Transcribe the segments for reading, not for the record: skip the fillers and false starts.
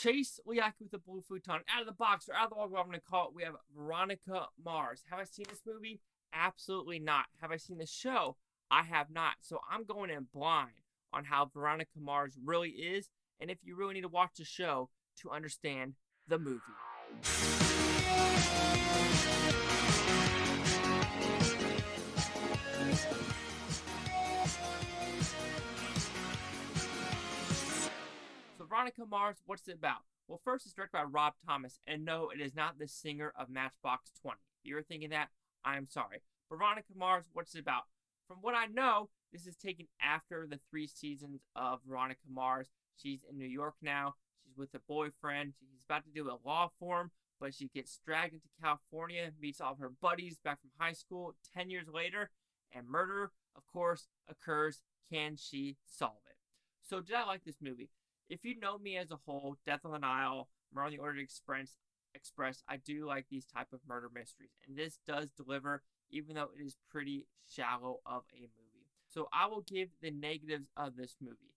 Chase Leak with the blue futon out of the box, or out of the wall, what I'm going to call it. We have Veronica Mars. Have I seen this movie? Absolutely not. Have I seen the show? I have not. So I'm going in blind on how Veronica Mars really is, and if you really need to watch the show to understand the movie. So Veronica Mars, what's it about? Well, first, it's directed by Rob Thomas, and no, it is not the singer of Matchbox 20. If you're thinking that, I'm sorry. Veronica Mars, what's it about? From what I know, this is taken after the 3 seasons of Veronica Mars. She's in New York now. She's with a boyfriend. She's about to do a law form, but she gets dragged into California, meets all of her buddies back from high school 10 years later, and murder, of course, occurs. Can she solve it? So did I like this movie? If you know me as a whole, Death on the Nile, Murder on the Orient Express, I do like these type of murder mysteries, and this does deliver, even though it is pretty shallow of a movie. So I will give the negatives of this movie.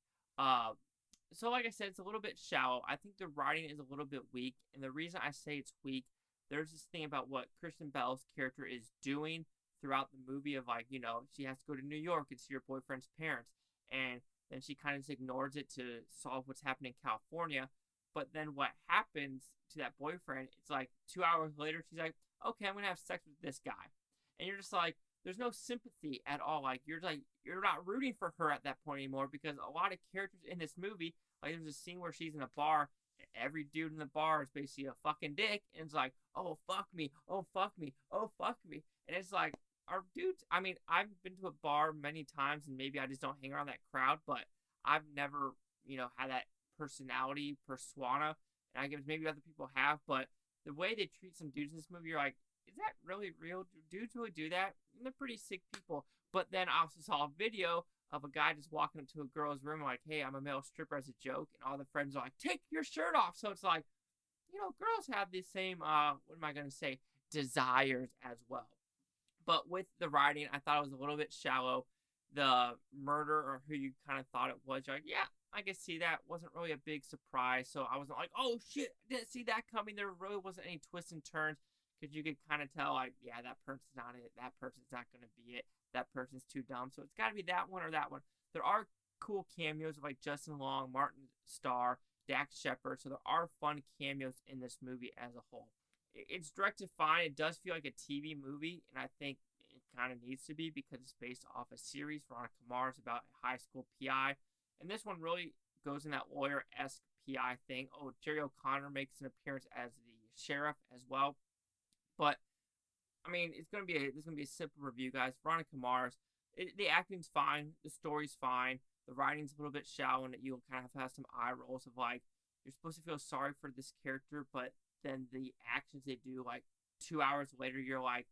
So like I said, it's a little bit shallow. I think the writing is a little bit weak, and the reason I say it's weak, there's this thing about what Kristen Bell's character is doing throughout the movie of, like, you know, she has to go to New York and see her boyfriend's parents, and then she kind of just ignores it to solve what's happening in California. But then what happens to that boyfriend, it's like 2 hours later, she's like, okay, I'm going to have sex with this guy. And you're just like, there's no sympathy at all. Like, you're not rooting for her at that point anymore, because a lot of characters in this movie, like, there's a scene where she's in a bar, and every dude in the bar is basically a fucking dick, and it's like, oh, fuck me, oh, fuck me, oh, fuck me. And it's like, our dudes, I mean, I've been to a bar many times, and maybe I just don't hang around that crowd, but I've never, had that personality persona, and I guess maybe other people have, but the way they treat some dudes in this movie, you're like, is that really real? Do dudes really do that? And they're pretty sick people. But then I also saw a video of a guy just walking up to a girl's room like, hey, I'm a male stripper, as a joke, and all the friends are like, take your shirt off. So it's like, girls have the same, what am I going to say, desires as well. But with the writing, I thought it was a little bit shallow. The murder, or who you kind of thought it was, you're like, yeah, I can see that. Wasn't really a big surprise. So I wasn't like, oh shit, I didn't see that coming. There really wasn't any twists and turns, because you could kind of tell, like, yeah, that person's not it. That person's not going to be it. That person's too dumb. So it's got to be that one or that one. There are cool cameos of, like, Justin Long, Martin Starr, Dax Shepard. So there are fun cameos in this movie as a whole. It's directed fine. It does feel like a TV movie, and I think it kind of needs to be, because it's based off a series, Veronica Mars, about a high school PI. And this one really goes in that lawyer-esque PI thing. Oh, Jerry O'Connor makes an appearance as the sheriff as well. But I mean, this is gonna be a simple review, guys. Veronica Mars, the acting's fine, the story's fine, the writing's a little bit shallow, and you'll kind of have some eye rolls of, like, you're supposed to feel sorry for this character, but then the actions they do, like, 2 hours later, you're like,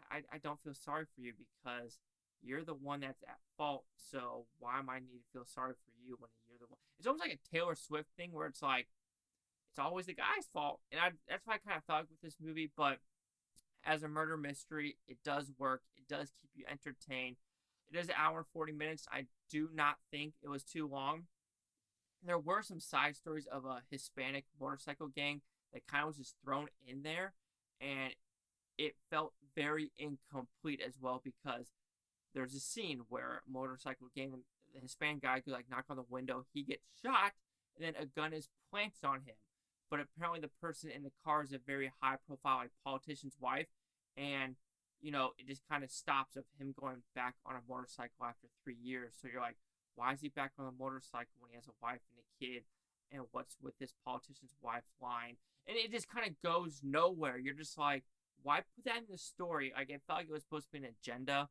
I don't feel sorry for you, because you're the one that's at fault. So why am I need to feel sorry for you when you're the one? It's almost like a Taylor Swift thing, where it's like, it's always the guy's fault. And that's why I kind of felt with this movie. But as a murder mystery, it does work. It does keep you entertained. It is an hour and 40 minutes. I do not think it was too long. There were some side stories of a Hispanic motorcycle gang that kind of was just thrown in there. And it felt very incomplete as well, because there's a scene where a motorcycle gang, the Hispanic guy could, like, knock on the window. He gets shot, and then a gun is planted on him. But apparently the person in the car is a very high-profile, like, politician's wife, and, it just kind of stops of him going back on a motorcycle after 3 years. So you're like, why is he back on a motorcycle when he has a wife and a kid? And what's with this politician's wife line? And it just kind of goes nowhere. You're just like, why put that in the story? Like, it felt like it was supposed to be an agenda,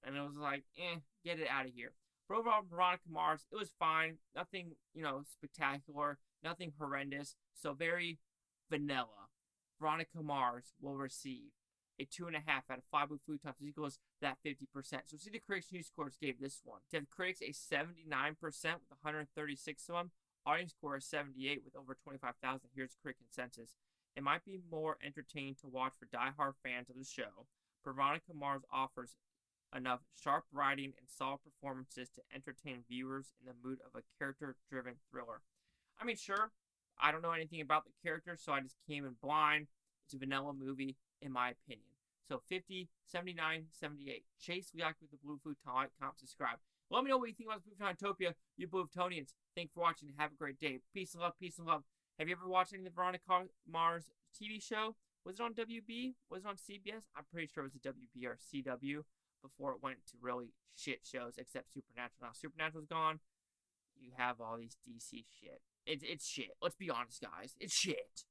and it was like, get it out of here. But overall, Veronica Mars, it was fine. Nothing, spectacular. Nothing horrendous. So very vanilla. Veronica Mars will receive a 2.5 out of 5 with food tops equals that 50%. So see, the critics' news scores gave this one. To have critics a 79% with 136 of them. Audience score is 78 with over 25,000. Here's the critic consensus. It might be more entertaining to watch for die-hard fans of the show, but Veronica Mars offers enough sharp writing and solid performances to entertain viewers in the mood of a character-driven thriller. I mean, sure, I don't know anything about the character, so I just came in blind. It's a vanilla movie, in my opinion. So 50, 79, 78. Chase Leak with the Blue Futon. Like, comment, subscribe. Let me know what you think about the Futonian, you Blue Futonians. Thanks for watching. Have a great day. Peace and love. Peace and love. Have you ever watched any of the Veronica Mars TV show? Was it on WB? Was it on CBS? I'm pretty sure it was a WB or CW before it went to really shit shows, except Supernatural. Now Supernatural's gone. You have all these DC shit. It's shit. Let's be honest, guys. It's shit.